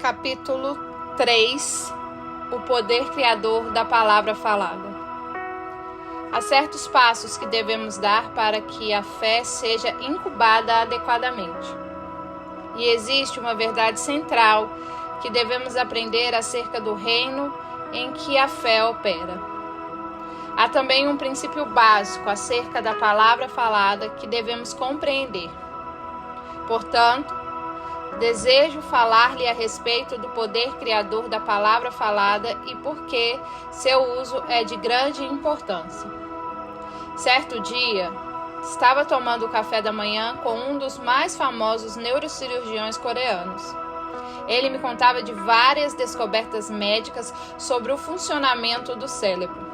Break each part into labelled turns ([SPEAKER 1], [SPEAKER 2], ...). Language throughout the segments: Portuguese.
[SPEAKER 1] capítulo 3, o poder criador da palavra falada. Há certos passos que devemos dar para que a fé seja incubada adequadamente. E existe uma verdade central que devemos aprender acerca do reino em que a fé opera. Há também um princípio básico acerca da palavra falada que devemos compreender. Portanto, desejo falar-lhe a respeito do poder criador da palavra falada e por que seu uso é de grande importância. Certo dia, estava tomando café da manhã com um dos mais famosos neurocirurgiões coreanos. Ele me contava de várias descobertas médicas sobre o funcionamento do cérebro.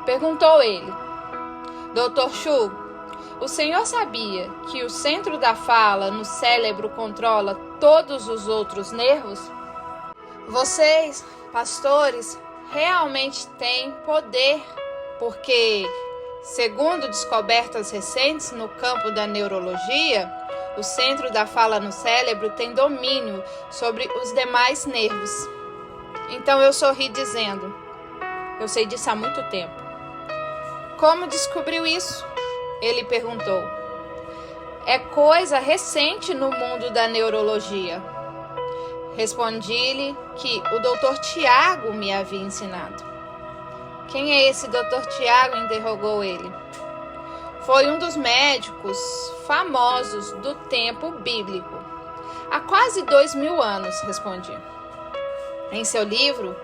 [SPEAKER 1] Perguntou ele: Dr. Chu, o senhor sabia que o centro da fala no cérebro controla todos os outros nervos? Vocês, pastores, realmente têm poder, porque, segundo descobertas recentes no campo da neurologia, o centro da fala no cérebro tem domínio sobre os demais nervos. Então eu sorri dizendo: eu sei disso há muito tempo. Como descobriu isso? Ele perguntou. É coisa recente no mundo da neurologia. Respondi-lhe que o Dr. Tiago me havia ensinado. Quem é esse Dr. Tiago? Interrogou ele. Foi um dos médicos famosos do tempo bíblico. Há quase 2000 anos, respondi. Em seu livro,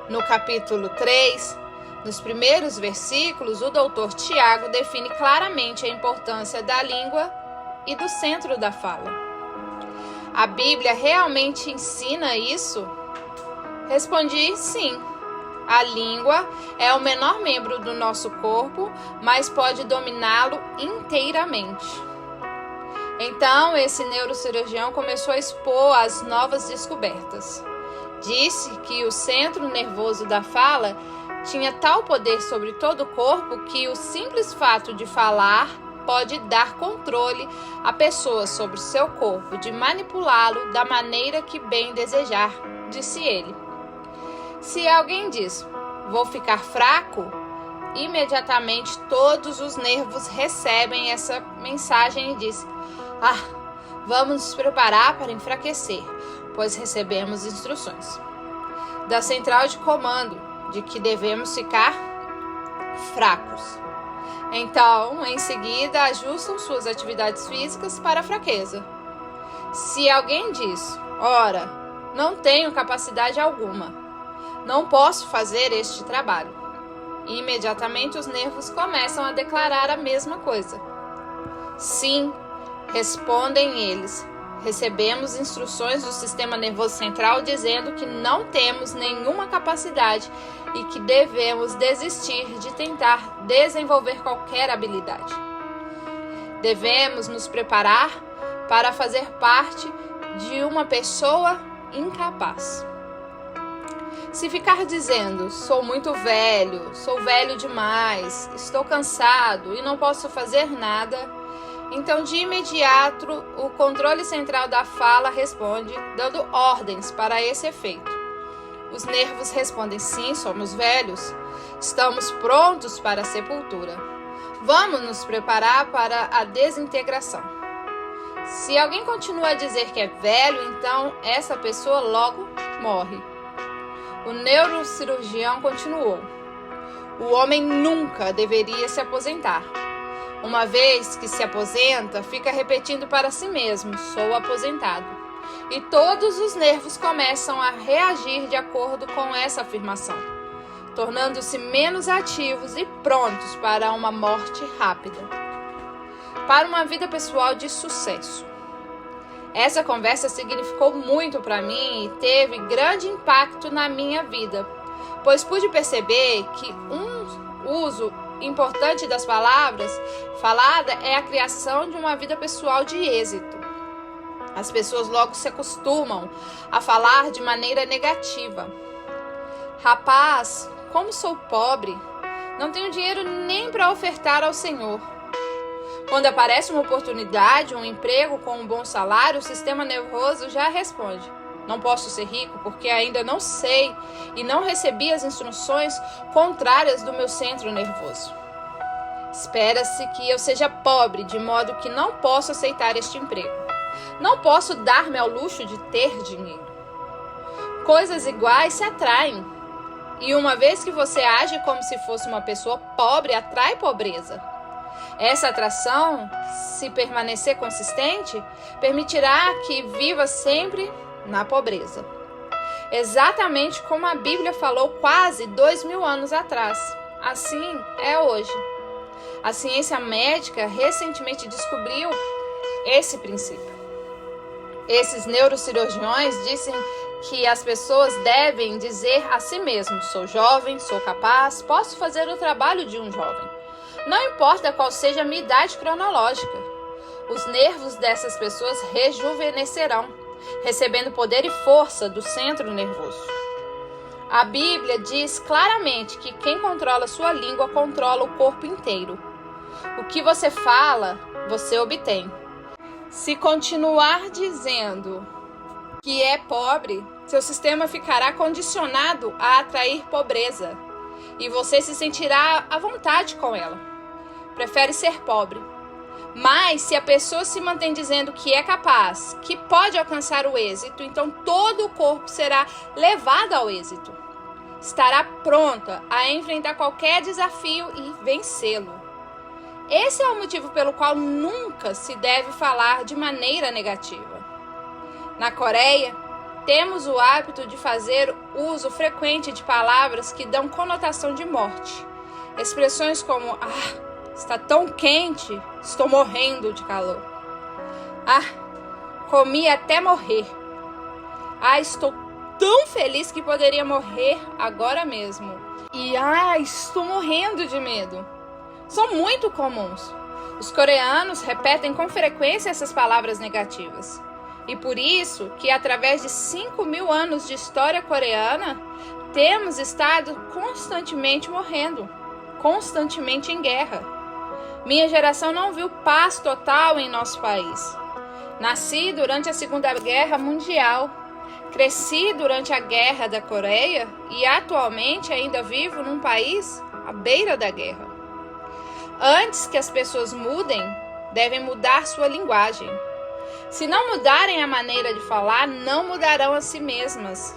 [SPEAKER 1] no capítulo 3, nos primeiros versículos, o Dr. Tiago define claramente a importância da língua e do centro da fala. A Bíblia realmente ensina isso? Respondi sim. A língua é o menor membro do nosso corpo, mas pode dominá-lo inteiramente. Então, esse neurocirurgião começou a expor as novas descobertas. Disse que o centro nervoso da fala tinha tal poder sobre todo o corpo que o simples fato de falar pode dar controle à pessoa sobre seu corpo, de manipulá-lo da maneira que bem desejar, disse ele. Se alguém diz, vou ficar fraco, imediatamente todos os nervos recebem essa mensagem e dizem, vamos nos preparar para enfraquecer, pois recebemos instruções da central de comando de que devemos ficar fracos. Então, em seguida, ajustam suas atividades físicas para a fraqueza. Se alguém diz, ora, não tenho capacidade alguma, não posso fazer este trabalho, imediatamente os nervos começam a declarar a mesma coisa. Sim, respondem eles, recebemos instruções do sistema nervoso central dizendo que não temos nenhuma capacidade e que devemos desistir de tentar desenvolver qualquer habilidade. Devemos nos preparar para fazer parte de uma pessoa incapaz. Se ficar dizendo, sou muito velho, sou velho demais, estou cansado e não posso fazer nada, então, de imediato, o controle central da fala responde, dando ordens para esse efeito. Os nervos respondem, sim, somos velhos, estamos prontos para a sepultura. Vamos nos preparar para a desintegração. Se alguém continua a dizer que é velho, então essa pessoa logo morre. O neurocirurgião continuou. O homem nunca deveria se aposentar. Uma vez que se aposenta, fica repetindo para si mesmo, sou aposentado. E todos os nervos começam a reagir de acordo com essa afirmação, tornando-se menos ativos e prontos para uma morte rápida. Para uma vida pessoal de sucesso. Essa conversa significou muito para mim e teve grande impacto na minha vida, pois pude perceber que um uso importante das palavras falada é a criação de uma vida pessoal de êxito. As pessoas logo se acostumam a falar de maneira negativa. Rapaz, como sou pobre, não tenho dinheiro nem para ofertar ao Senhor. Quando aparece uma oportunidade, um emprego com um bom salário, o sistema nervoso já responde. Não posso ser rico porque ainda não sei e não recebi as instruções contrárias do meu centro nervoso. Espera-se que eu seja pobre, de modo que não posso aceitar este emprego. Não posso dar-me ao luxo de ter dinheiro. Coisas iguais se atraem. E uma vez que você age como se fosse uma pessoa pobre, atrai pobreza. Essa atração, se permanecer consistente, permitirá que viva sempre na pobreza. Exatamente como a Bíblia falou quase 2000 anos atrás. Assim é hoje. A ciência médica recentemente descobriu esse princípio. Esses neurocirurgiões dizem que as pessoas devem dizer a si mesmos: sou jovem, sou capaz, posso fazer o trabalho de um jovem. Não importa qual seja a minha idade cronológica. Os nervos dessas pessoas rejuvenescerão, recebendo poder e força do centro nervoso. A Bíblia diz claramente que quem controla sua língua controla o corpo inteiro. O que você fala, você obtém. Se continuar dizendo que é pobre, seu sistema ficará condicionado a atrair pobreza e você se sentirá à vontade com ela. Prefere ser pobre. Mas se a pessoa se mantém dizendo que é capaz, que pode alcançar o êxito, então todo o corpo será levado ao êxito. Estará pronta a enfrentar qualquer desafio e vencê-lo. Esse é o motivo pelo qual nunca se deve falar de maneira negativa. Na Coreia, temos o hábito de fazer uso frequente de palavras que dão conotação de morte. Expressões como: está tão quente, estou morrendo de calor. Comi até morrer. Estou tão feliz que poderia morrer agora mesmo. E estou morrendo de medo. São muito comuns. Os coreanos repetem com frequência essas palavras negativas. E por isso que através de 5.000 anos de história coreana, temos estado constantemente morrendo, constantemente em guerra. Minha geração não viu paz total em nosso país. Nasci durante a Segunda Guerra Mundial, cresci durante a Guerra da Coreia e atualmente ainda vivo num país à beira da guerra. Antes que as pessoas mudem, devem mudar sua linguagem. Se não mudarem a maneira de falar, não mudarão a si mesmas.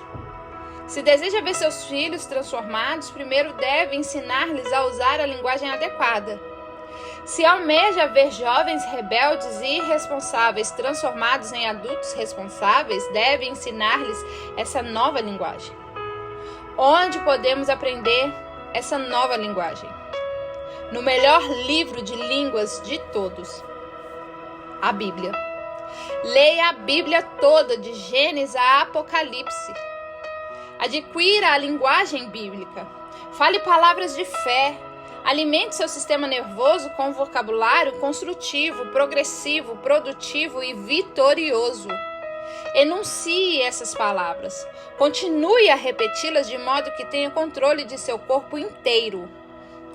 [SPEAKER 1] Se deseja ver seus filhos transformados, primeiro deve ensinar-lhes a usar a linguagem adequada. Se almeja ver jovens rebeldes e irresponsáveis transformados em adultos responsáveis, deve ensinar-lhes essa nova linguagem. Onde podemos aprender essa nova linguagem? No melhor livro de línguas de todos, a Bíblia. Leia a Bíblia toda, de Gênesis a Apocalipse. Adquira a linguagem bíblica. Fale palavras de fé. Alimente seu sistema nervoso com vocabulário construtivo, progressivo, produtivo e vitorioso. Enuncie essas palavras. Continue a repeti-las de modo que tenha controle de seu corpo inteiro.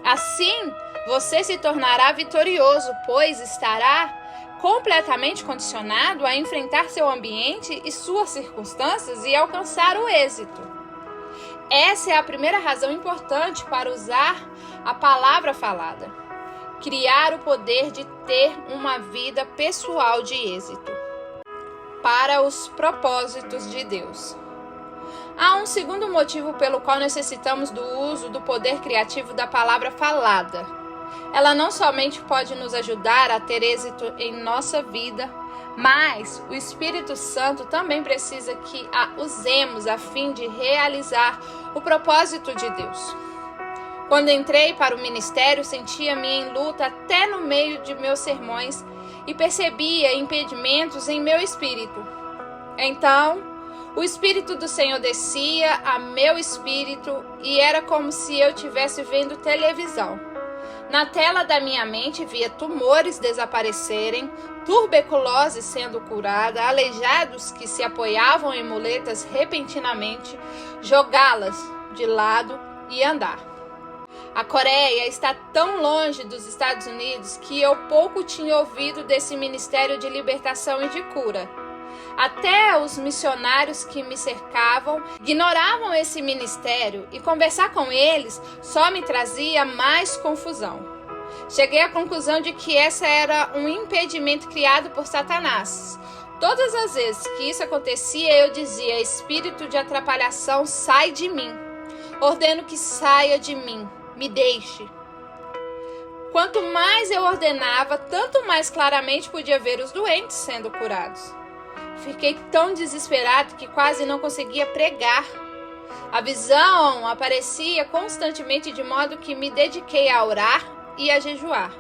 [SPEAKER 1] Assim, você se tornará vitorioso, pois estará completamente condicionado a enfrentar seu ambiente e suas circunstâncias e alcançar o êxito. Essa é a primeira razão importante para usar a palavra falada. Criar o poder de ter uma vida pessoal de êxito para os propósitos de Deus. Há um segundo motivo pelo qual necessitamos do uso do poder criativo da palavra falada. Ela não somente pode nos ajudar a ter êxito em nossa vida, mas o Espírito Santo também precisa que a usemos a fim de realizar o propósito de Deus. Quando entrei para o ministério, sentia-me em luta até no meio de meus sermões e percebia impedimentos em meu espírito. Então, o Espírito do Senhor descia a meu espírito e era como se eu estivesse vendo televisão. Na tela da minha mente via tumores desaparecerem, tuberculose sendo curada, aleijados que se apoiavam em muletas repentinamente, jogá-las de lado e andar. A Coreia está tão longe dos Estados Unidos que eu pouco tinha ouvido desse ministério de libertação e de cura. Até os missionários que me cercavam ignoravam esse ministério e conversar com eles só me trazia mais confusão. Cheguei à conclusão de que esse era um impedimento criado por Satanás. Todas as vezes que isso acontecia, eu dizia: espírito de atrapalhação, sai de mim. Ordeno que saia de mim, me deixe. Quanto mais eu ordenava, tanto mais claramente podia ver os doentes sendo curados. Fiquei tão desesperado que quase não conseguia pregar. A visão aparecia constantemente, de modo que me dediquei a orar e a jejuar,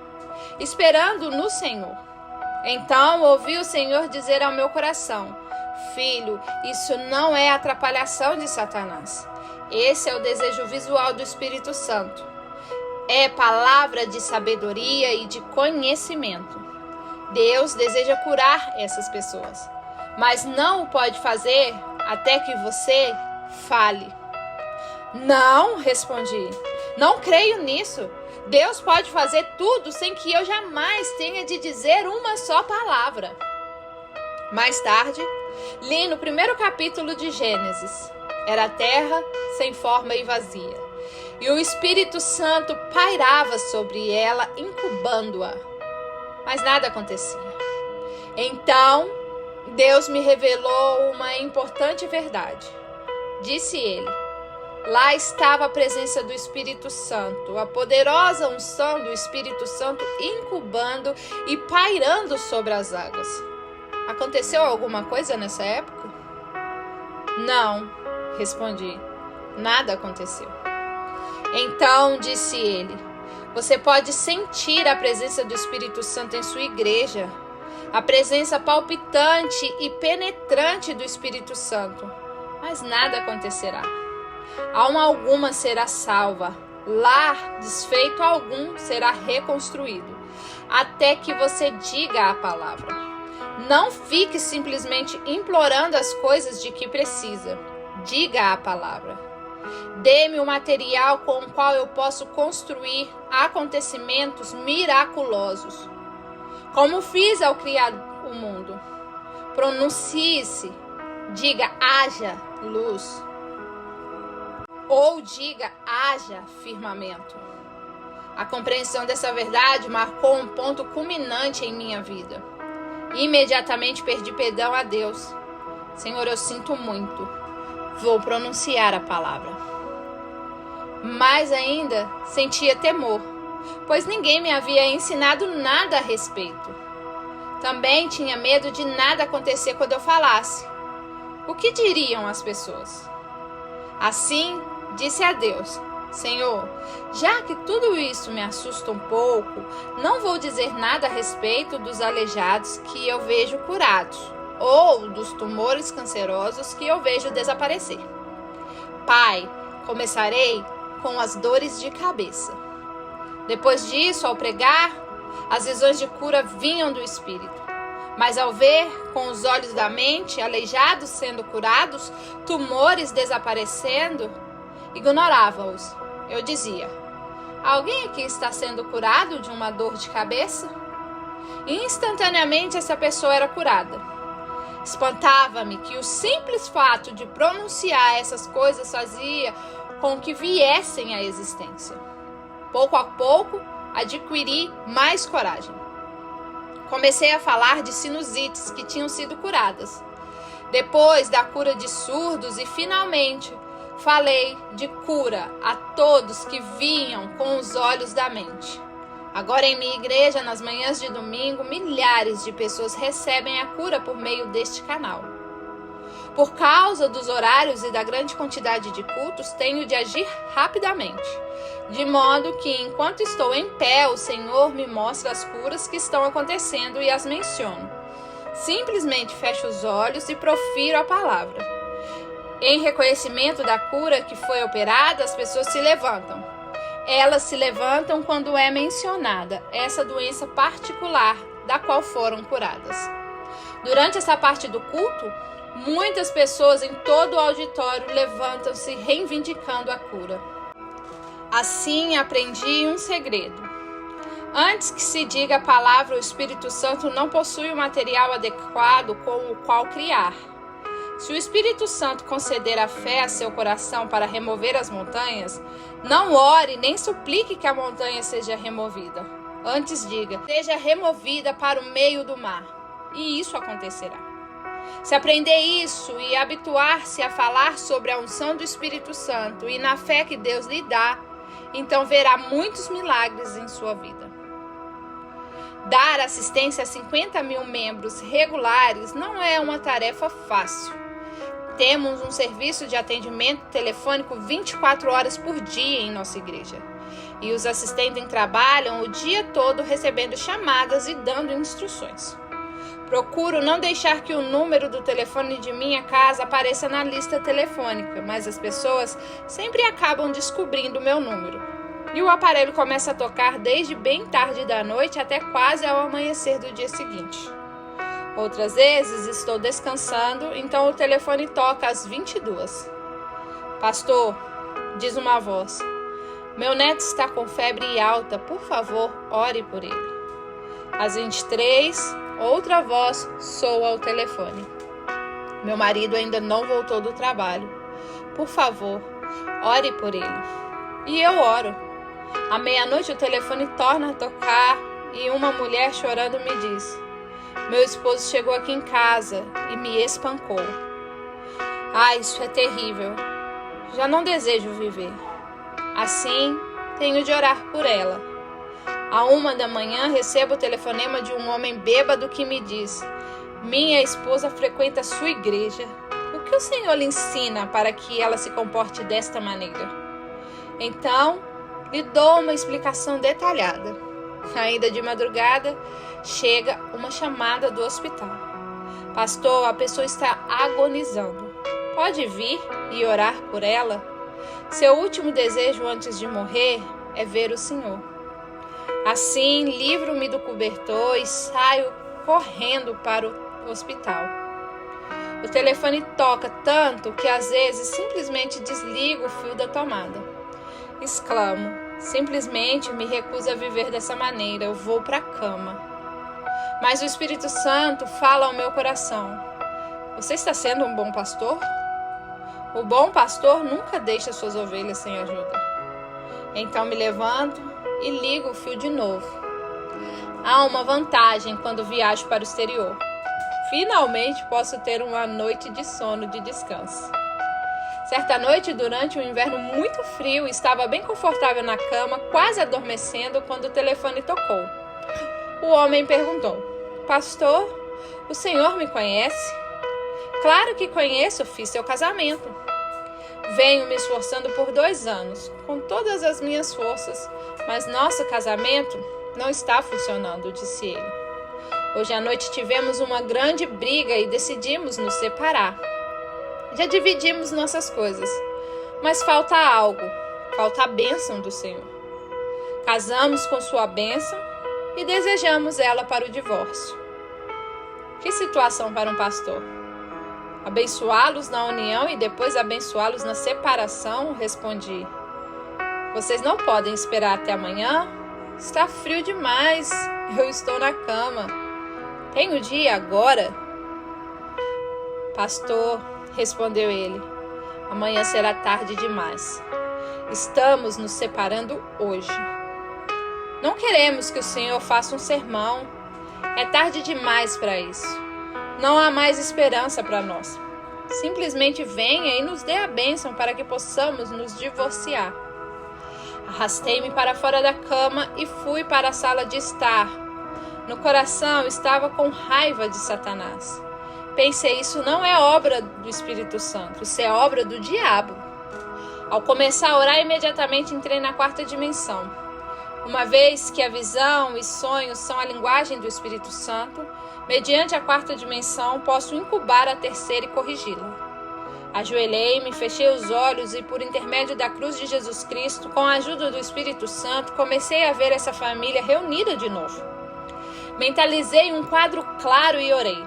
[SPEAKER 1] esperando no Senhor. Então ouvi o Senhor dizer ao meu coração: filho, isso não é atrapalhação de Satanás. Esse é o desejo visual do Espírito Santo. É palavra de sabedoria e de conhecimento. Deus deseja curar essas pessoas, mas não o pode fazer até que você fale. Não, respondi. Não creio nisso. Deus pode fazer tudo sem que eu jamais tenha de dizer uma só palavra. Mais tarde, li no primeiro capítulo de Gênesis. Era a terra sem forma e vazia, e o Espírito Santo pairava sobre ela, incubando-a. Mas nada acontecia. Então, Deus me revelou uma importante verdade. Disse ele: lá estava a presença do Espírito Santo, a poderosa unção do Espírito Santo incubando e pairando sobre as águas. Aconteceu alguma coisa nessa época? Não, respondi. Nada aconteceu. Então disse ele: você pode sentir a presença do Espírito Santo em sua igreja, a presença palpitante e penetrante do Espírito Santo, mas nada acontecerá. Alma alguma será salva, lar desfeito algum será reconstruído, até que você diga a palavra. Não fique simplesmente implorando as coisas de que precisa. Diga a palavra. Dê-me o material com o qual eu posso construir acontecimentos miraculosos, como fiz ao criar o mundo. Pronuncie-se, diga: haja luz. Ou diga: haja firmamento. A compreensão dessa verdade marcou um ponto culminante em minha vida. Imediatamente perdi perdão a Deus. Senhor, eu sinto muito. Vou pronunciar a palavra. Mais ainda, sentia temor, pois ninguém me havia ensinado nada a respeito. Também tinha medo de nada acontecer quando eu falasse. O que diriam as pessoas? Assim, disse a Deus: Senhor, já que tudo isso me assusta um pouco, não vou dizer nada a respeito dos aleijados que eu vejo curados, ou dos tumores cancerosos que eu vejo desaparecer. Pai, começarei com as dores de cabeça. Depois disso, ao pregar, as visões de cura vinham do Espírito. Mas ao ver com os olhos da mente aleijados sendo curados, tumores desaparecendo, ignorava-os. Eu dizia: alguém aqui está sendo curado de uma dor de cabeça? E instantaneamente essa pessoa era curada. Espantava-me que o simples fato de pronunciar essas coisas fazia com que viessem à existência. Pouco a pouco, adquiri mais coragem. Comecei a falar de sinusites que tinham sido curadas. Depois da cura de surdos e, finalmente, falei de cura a todos que viam com os olhos da mente. Agora em minha igreja, nas manhãs de domingo, milhares de pessoas recebem a cura por meio deste canal. Por causa dos horários e da grande quantidade de cultos, tenho de agir rapidamente, de modo que, enquanto estou em pé, o Senhor me mostra as curas que estão acontecendo e as menciono. Simplesmente fecho os olhos e profiro a palavra. Em reconhecimento da cura que foi operada, as pessoas se levantam. Elas se levantam quando é mencionada essa doença particular da qual foram curadas. Durante essa parte do culto, muitas pessoas em todo o auditório levantam-se reivindicando a cura. Assim aprendi um segredo. Antes que se diga a palavra, o Espírito Santo não possui o material adequado com o qual criar. Se o Espírito Santo conceder a fé a seu coração para remover as montanhas, não ore nem suplique que a montanha seja removida. Antes diga, seja removida para o meio do mar, e isso acontecerá. Se aprender isso e habituar-se a falar sobre a unção do Espírito Santo e na fé que Deus lhe dá, então verá muitos milagres em sua vida. Dar assistência a 50 mil membros regulares não é uma tarefa fácil. Temos um serviço de atendimento telefônico 24 horas por dia em nossa igreja. E os assistentes trabalham o dia todo recebendo chamadas e dando instruções. Procuro não deixar que o número do telefone de minha casa apareça na lista telefônica, mas as pessoas sempre acabam descobrindo o meu número. E o aparelho começa a tocar desde bem tarde da noite até quase ao amanhecer do dia seguinte. Outras vezes estou descansando, então o telefone toca às 22. Pastor, diz uma voz, meu neto está com febre alta, por favor, ore por ele. Às 23, outra voz soa ao telefone. Meu marido ainda não voltou do trabalho. Por favor, ore por ele. E eu oro. À meia-noite o telefone torna a tocar e uma mulher chorando me diz: meu esposo chegou aqui em casa e me espancou. Ah, isso é terrível. Já não desejo viver. Assim, tenho de orar por ela. À 1 da manhã, recebo o telefonema de um homem bêbado que me diz: minha esposa frequenta a sua igreja. O que o Senhor lhe ensina para que ela se comporte desta maneira? Então, lhe dou uma explicação detalhada. Ainda de madrugada, chega uma chamada do hospital. Pastor, a pessoa está agonizando. Pode vir e orar por ela? Seu último desejo antes de morrer é ver o Senhor. Assim, livro-me do cobertor e saio correndo para o hospital. O telefone toca tanto que às vezes simplesmente desligo o fio da tomada. Exclamo, simplesmente me recuso a viver dessa maneira, eu vou para a cama. Mas o Espírito Santo fala ao meu coração: você está sendo um bom pastor? O bom pastor nunca deixa suas ovelhas sem ajuda. Então me levanto e ligo o fio de novo. Há uma vantagem quando viajo para o exterior. Finalmente posso ter uma noite de sono de descanso. Certa noite, durante um inverno muito frio, estava bem confortável na cama, quase adormecendo, quando o telefone tocou. O homem perguntou: pastor, o senhor me conhece? Claro que conheço, fiz seu casamento. Venho me esforçando por 2 anos, com todas as minhas forças, mas nosso casamento não está funcionando, disse ele. Hoje à noite tivemos uma grande briga e decidimos nos separar. Já dividimos nossas coisas, mas falta algo, falta a bênção do Senhor. Casamos com sua bênção e desejamos ela para o divórcio. Que situação para um pastor! Abençoá-los na união e depois abençoá-los na separação? Respondi. Vocês não podem esperar até amanhã? Está frio demais, eu estou na cama. Tenho de ir agora? Pastor, respondeu ele, amanhã será tarde demais. Estamos nos separando hoje. Não queremos que o Senhor faça um sermão. É tarde demais para isso. Não há mais esperança para nós. Simplesmente venha e nos dê a bênção para que possamos nos divorciar. Arrastei-me para fora da cama e fui para a sala de estar. No coração estava com raiva de Satanás. Pensei, isso não é obra do Espírito Santo, isso é obra do diabo. Ao começar a orar, imediatamente entrei na 4ª dimensão. Uma vez que a visão e sonhos são a linguagem do Espírito Santo, mediante a 4ª dimensão, posso incubar a 3ª e corrigi-la. Ajoelhei-me, fechei os olhos e, por intermédio da cruz de Jesus Cristo, com a ajuda do Espírito Santo, comecei a ver essa família reunida de novo. Mentalizei um quadro claro e orei.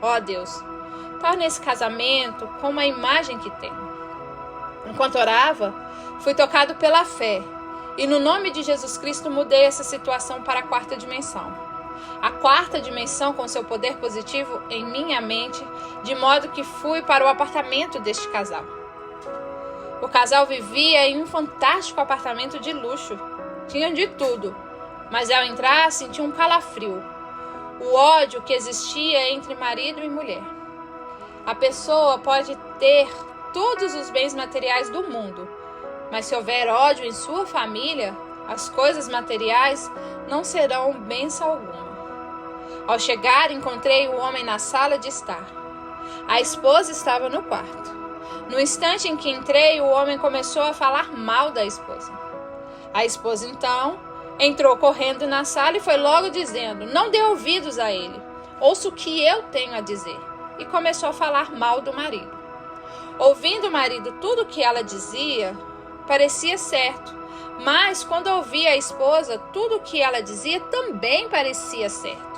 [SPEAKER 1] Ó Deus, torna esse casamento como a imagem que tem. Enquanto orava, fui tocado pela fé E no nome de Jesus Cristo mudei essa situação para a quarta dimensão. A quarta dimensão com seu poder positivo em minha mente, de modo que fui para o apartamento deste casal. O casal vivia em um fantástico apartamento de luxo. Tinha de tudo, mas ao entrar senti um calafrio. O ódio que existia entre marido e mulher. A pessoa pode ter todos os bens materiais do mundo, mas se houver ódio em sua família, as coisas materiais não serão bênção alguma. Ao chegar, encontrei o homem na sala de estar. A esposa estava no quarto. No instante em que entrei, o homem começou a falar mal da esposa. A esposa, então, entrou correndo na sala e foi logo dizendo: não dê ouvidos a ele, ouça o que eu tenho a dizer. E começou a falar mal do marido. Ouvindo o marido tudo o que ela dizia, parecia certo. Mas quando ouvia a esposa, tudo o que ela dizia também parecia certo.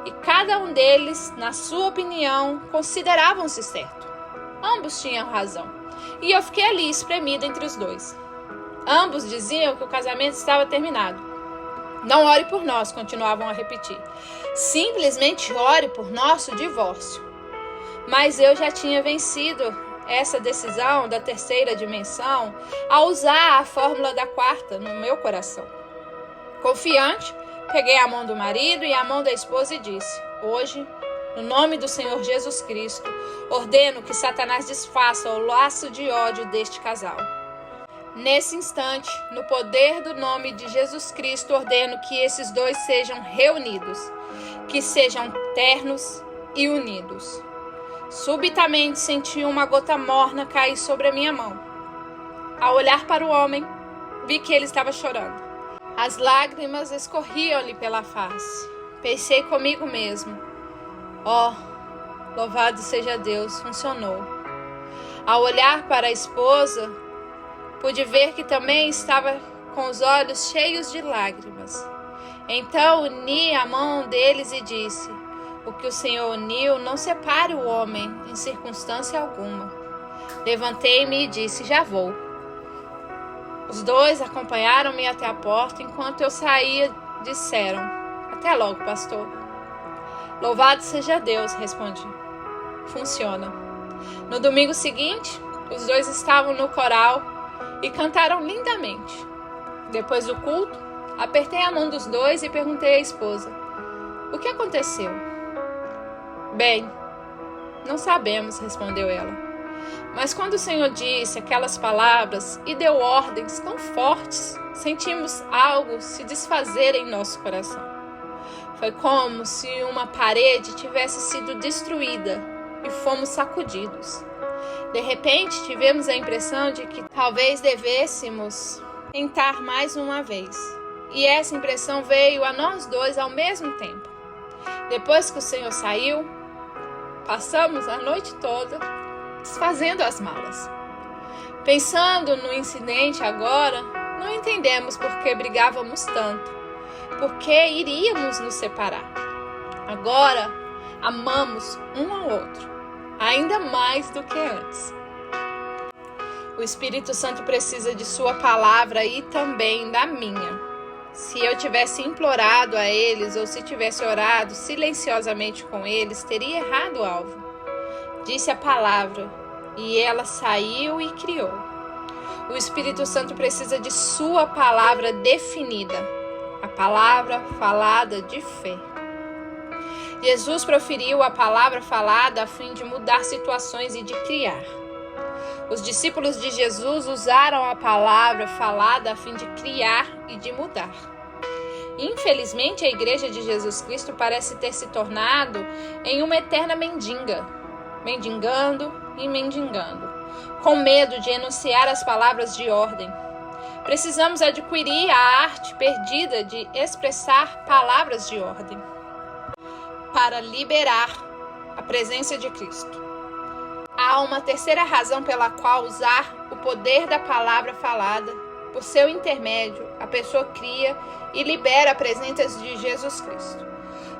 [SPEAKER 1] E cada um deles, na sua opinião, consideravam-se certo. Ambos tinham razão. E eu fiquei ali, espremida entre os dois. Ambos diziam que o casamento estava terminado. Não ore por nós, continuavam a repetir. Simplesmente ore por nosso divórcio. Mas eu já tinha vencido essa decisão da terceira dimensão ao usar a fórmula da quarta no meu coração. Confiante, peguei a mão do marido e a mão da esposa e disse: hoje, no nome do Senhor Jesus Cristo, ordeno que Satanás desfaça o laço de ódio deste casal. Nesse instante, no poder do nome de Jesus Cristo, ordeno que esses dois sejam reunidos, que sejam ternos e unidos. Subitamente senti uma gota morna cair sobre a minha mão. Ao olhar para o homem, vi que ele estava chorando. As lágrimas escorriam-lhe pela face. Pensei comigo mesmo: louvado seja Deus, funcionou. Ao olhar para a esposa, pude ver que também estava com os olhos cheios de lágrimas. Então uni a mão deles e disse: o que o Senhor uniu, não separe o homem em circunstância alguma. Levantei-me e disse: já vou. Os dois acompanharam-me até a porta. Enquanto eu saía, disseram: até logo, pastor. Louvado seja Deus, respondi. Funciona. No domingo seguinte, os dois estavam no coral e cantaram lindamente. Depois do culto, apertei a mão dos dois e perguntei à esposa: o que aconteceu? Bem, não sabemos, respondeu ela. Mas quando o Senhor disse aquelas palavras e deu ordens tão fortes, sentimos algo se desfazer em nosso coração. Foi como se uma parede tivesse sido destruída e fomos sacudidos. De repente, tivemos a impressão de que talvez devêssemos tentar mais uma vez. E essa impressão veio a nós dois ao mesmo tempo. Depois que o Senhor saiu, passamos a noite toda desfazendo as malas. Pensando no incidente agora, não entendemos por que brigávamos tanto, por que iríamos nos separar. Agora, amamos um ao outro, ainda mais do que antes. O Espírito Santo precisa de sua palavra e também da minha. Se eu tivesse implorado a eles ou se tivesse orado silenciosamente com eles, teria errado o alvo. Disse a palavra e ela saiu e criou. O Espírito Santo precisa de sua palavra definida, a palavra falada de fé. Jesus proferiu a palavra falada a fim de mudar situações e de criar. Os discípulos de Jesus usaram a palavra falada a fim de criar e de mudar. Infelizmente, a Igreja de Jesus Cristo parece ter se tornado em uma eterna mendiga, mendigando e mendigando, com medo de enunciar as palavras de ordem. Precisamos adquirir a arte perdida de expressar palavras de ordem para liberar a presença de Cristo. Há uma terceira razão pela qual usar o poder da palavra falada. Por seu intermédio, a pessoa cria e libera a presença de Jesus Cristo.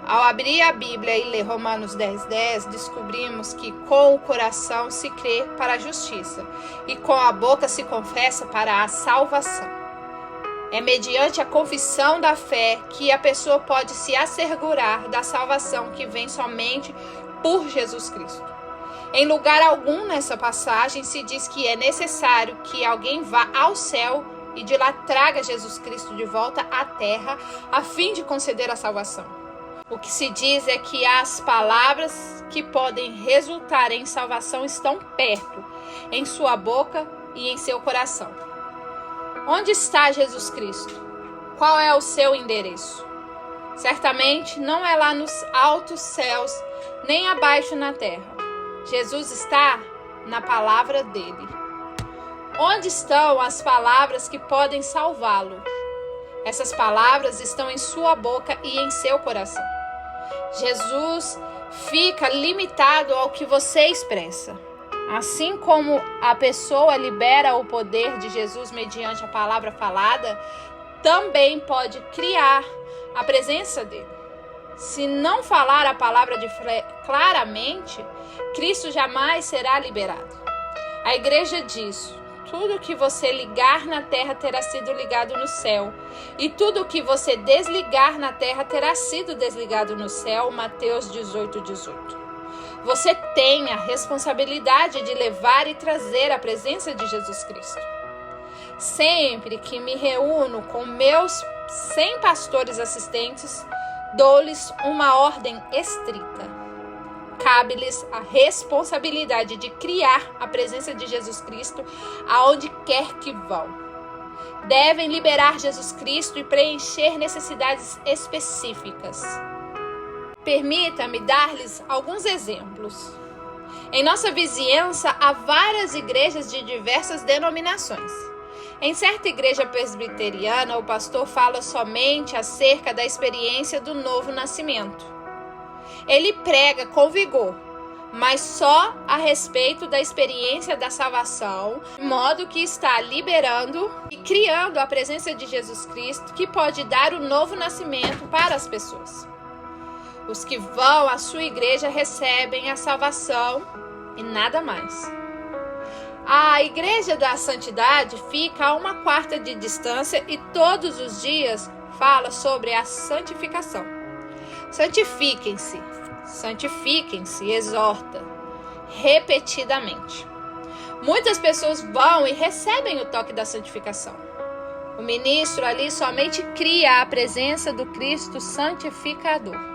[SPEAKER 1] Ao abrir a Bíblia e ler Romanos 10:10, descobrimos que com o coração se crê para a justiça e com a boca se confessa para a salvação. É mediante a confissão da fé que a pessoa pode se assegurar da salvação que vem somente por Jesus Cristo. Em lugar algum nessa passagem se diz que é necessário que alguém vá ao céu e de lá traga Jesus Cristo de volta à terra a fim de conceder a salvação. O que se diz é que as palavras que podem resultar em salvação estão perto, em sua boca e em seu coração. Onde está Jesus Cristo? Qual é o seu endereço? Certamente não é lá nos altos céus, nem abaixo na terra. Jesus está na palavra dele. Onde estão as palavras que podem salvá-lo? Essas palavras estão em sua boca e em seu coração. Jesus fica limitado ao que você expressa. Assim como a pessoa libera o poder de Jesus mediante a palavra falada, também pode criar a presença dele. Se não falar a palavra de fé claramente, Cristo jamais será liberado. A igreja diz: tudo que você ligar na terra terá sido ligado no céu, e tudo que você desligar na terra terá sido desligado no céu. Mateus 18:18. Você tem a responsabilidade de levar e trazer a presença de Jesus Cristo. Sempre que me reúno com meus 100 pastores assistentes, dou-lhes uma ordem estrita. Cabe-lhes a responsabilidade de criar a presença de Jesus Cristo aonde quer que vão. Devem liberar Jesus Cristo e preencher necessidades específicas. Permita-me dar-lhes alguns exemplos. Em nossa vizinhança há várias igrejas de diversas denominações. Em certa igreja presbiteriana, o pastor fala somente acerca da experiência do novo nascimento. Ele prega com vigor, mas só a respeito da experiência da salvação, de modo que está liberando e criando a presença de Jesus Cristo, que pode dar o novo nascimento para as pessoas. Os que vão à sua igreja recebem a salvação e nada mais. A igreja da santidade fica a 1/4 de distância e todos os dias fala sobre a santificação. Santifiquem-se, santifiquem-se, exorta repetidamente. Muitas pessoas vão e recebem o toque da santificação. O ministro ali somente cria a presença do Cristo santificador.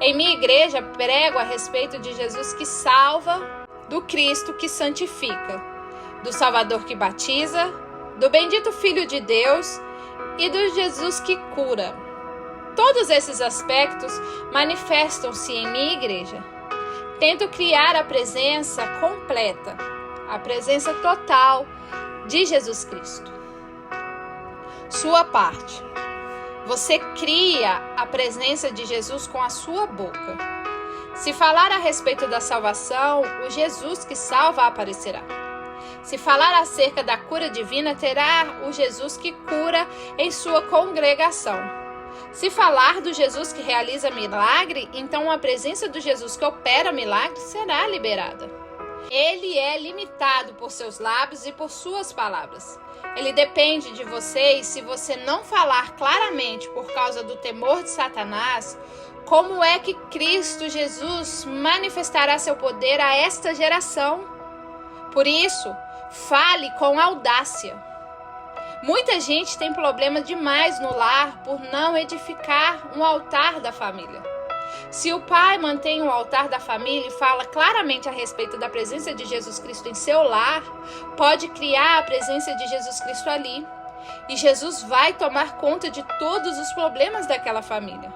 [SPEAKER 1] Em minha igreja, prego a respeito de Jesus que salva, do Cristo que santifica, do Salvador que batiza, do bendito Filho de Deus e do Jesus que cura. Todos esses aspectos manifestam-se em minha igreja. Tento criar a presença completa, a presença total de Jesus Cristo. Sua parte. Você cria a presença de Jesus com a sua boca. Se falar a respeito da salvação, o Jesus que salva aparecerá. Se falar acerca da cura divina, terá o Jesus que cura em sua congregação. Se falar do Jesus que realiza milagre, então a presença do Jesus que opera milagre será liberada. Ele é limitado por seus lábios e por suas palavras. Ele depende de você, e se você não falar claramente por causa do temor de Satanás, como é que Cristo Jesus manifestará seu poder a esta geração? Por isso, fale com audácia. Muita gente tem problema demais no lar por não edificar um altar da família. Se o pai mantém o altar da família e fala claramente a respeito da presença de Jesus Cristo em seu lar, pode criar a presença de Jesus Cristo ali. E Jesus vai tomar conta de todos os problemas daquela família.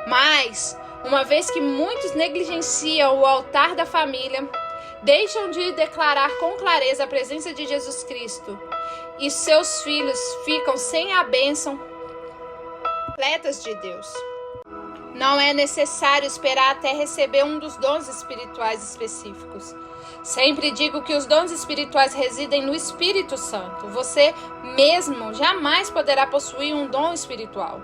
[SPEAKER 1] Mas, uma vez que muitos negligenciam o altar da família, deixam de declarar com clareza a presença de Jesus Cristo, e seus filhos ficam sem a bênção completas de Deus. Não é necessário esperar até receber um dos dons espirituais específicos. Sempre digo que os dons espirituais residem no Espírito Santo. Você mesmo jamais poderá possuir um dom espiritual.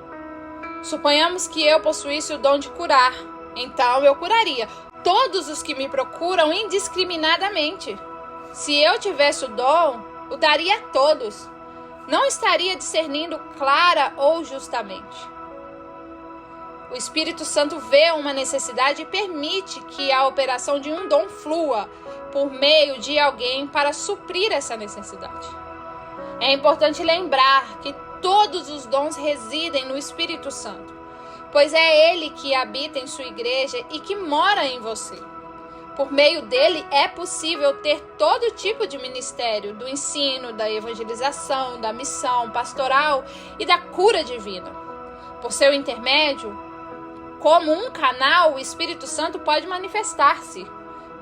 [SPEAKER 1] Suponhamos que eu possuísse o dom de curar. Então eu curaria todos os que me procuram indiscriminadamente. Se eu tivesse o dom, o daria a todos. não estaria discernindo clara ou justamente. O Espírito Santo vê uma necessidade e permite que a operação de um dom flua por meio de alguém para suprir essa necessidade. É importante lembrar que todos os dons residem no Espírito Santo, pois é Ele que habita em sua igreja e que mora em você. Por meio dele é possível ter todo tipo de ministério, do ensino, da evangelização, da missão pastoral e da cura divina. Por seu intermédio, como um canal, o Espírito Santo pode manifestar-se.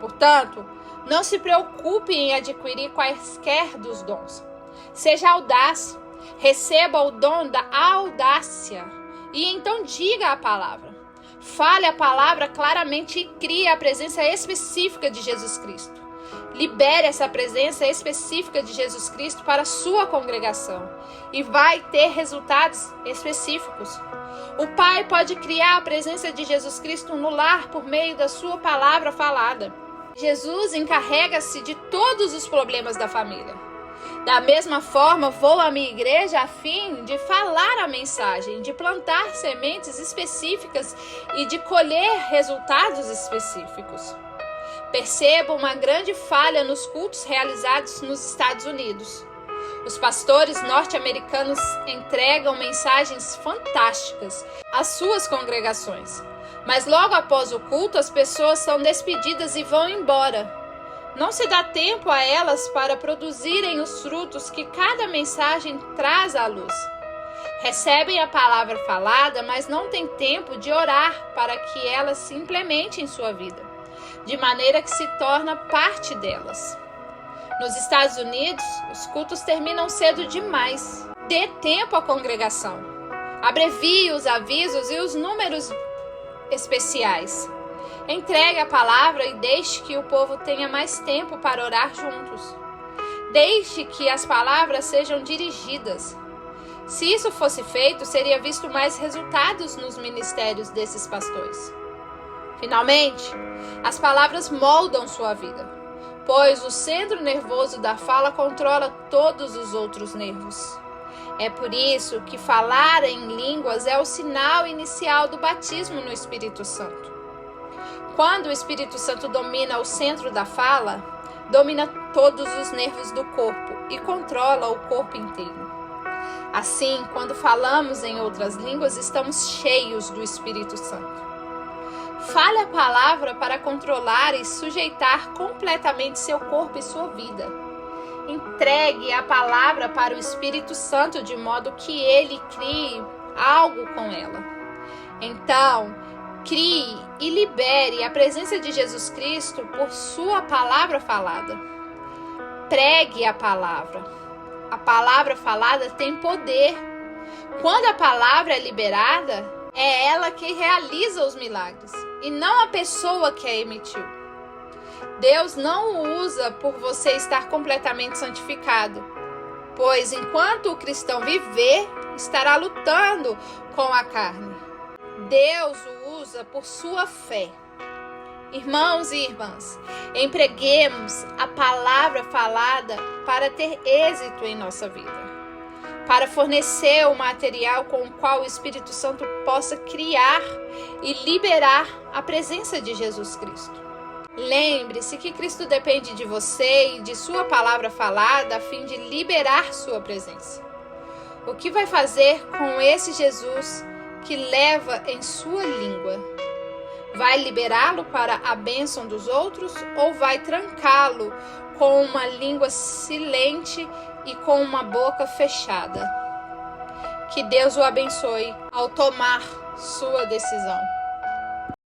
[SPEAKER 1] Portanto, não se preocupe em adquirir quaisquer dos dons. Seja audaz, receba o dom da audácia e então diga a palavra. Fale a palavra claramente e crie a presença específica de Jesus Cristo. Libere essa presença específica de Jesus Cristo para a sua congregação e vai ter resultados específicos. O Pai pode criar a presença de Jesus Cristo no lar por meio da sua palavra falada. Jesus encarrega-se de todos os problemas da família. Da mesma forma, vou à minha igreja a fim de falar a mensagem, de plantar sementes específicas e de colher resultados específicos. Percebo uma grande falha nos cultos realizados nos Estados Unidos. Os pastores norte-americanos entregam mensagens fantásticas às suas congregações, mas logo após o culto as pessoas são despedidas e vão embora. Não se dá tempo a elas para produzirem os frutos que cada mensagem traz à luz. Recebem a palavra falada, mas não têm tempo de orar para que ela se implemente em sua vida, de maneira que se torna parte delas. Nos Estados Unidos, os cultos terminam cedo demais. Dê tempo à congregação. Abrevie os avisos e os números especiais. Entregue a palavra e deixe que o povo tenha mais tempo para orar juntos. Deixe que as palavras sejam dirigidas. Se isso fosse feito, seria visto mais resultados nos ministérios desses pastores. Finalmente, as palavras moldam sua vida, pois o centro nervoso da fala controla todos os outros nervos. É por isso que falar em línguas é o sinal inicial do batismo no Espírito Santo. Quando o Espírito Santo domina o centro da fala, domina todos os nervos do corpo e controla o corpo inteiro. Assim, quando falamos em outras línguas, estamos cheios do Espírito Santo. Fale a palavra para controlar e sujeitar completamente seu corpo e sua vida. Entregue a palavra para o Espírito Santo de modo que ele crie algo com ela. Então, crie e libere a presença de Jesus Cristo por sua palavra falada. Pregue a palavra. A palavra falada tem poder. Quando a palavra é liberada, é ela que realiza os milagres e não a pessoa que a emitiu. Deus não o usa por você estar completamente santificado, pois enquanto o cristão viver, estará lutando com a carne. Deus o usa por sua fé. Irmãos e irmãs, empreguemos a palavra falada para ter êxito em nossa vida, para fornecer o material com o qual o Espírito Santo possa criar e liberar a presença de Jesus Cristo. Lembre-se que Cristo depende de você e de sua palavra falada a fim de liberar sua presença. O que vai fazer com esse Jesus que leva em sua língua? Vai liberá-lo para a bênção dos outros ou vai trancá-lo com uma língua silente e com uma boca fechada? Que Deus o abençoe ao tomar sua decisão.